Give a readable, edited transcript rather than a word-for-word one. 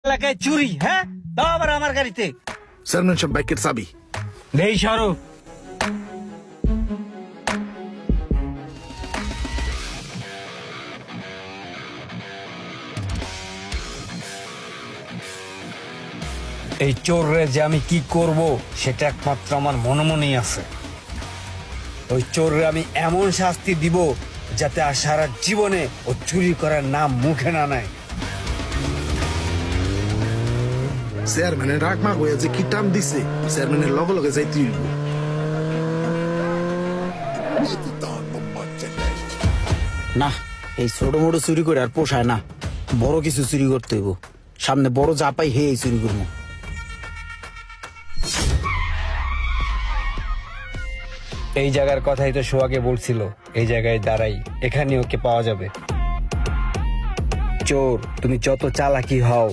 এলাকায় চুরি, হ্যাঁ, তাও আবার আমার গাড়িতে। চেয়ারম্যান সাহেব বাইকের চাবি। নেই, সরো। এই চোররে যে আমি কি করব সেটা একমাত্র আমার মনে মনেই আছে। ওই চোররে আমি এমন শাস্তি দিব যাতে আর সারা জীবনে ও চুরি করার নাম মুখে না নেয়। চেয়ারম্যানের রাগ মাগ হয়ে যে কি টান দিছে, চেয়ারম্যানের লগে লগে যাইতে হইব। না, এই ছোট মোটো চুরি করে আর পোষায় না, বড় কিছু চুরি করতে হইব। সামনে বড় যা পাই হে এই চুরি করবো। এই জায়গার কথাই তো সোহাগে বলছিল, এই জায়গায় দাঁড়াই, এখানে ওকে পাওয়া যাবে। চোর তুমি যত চালাকি হও,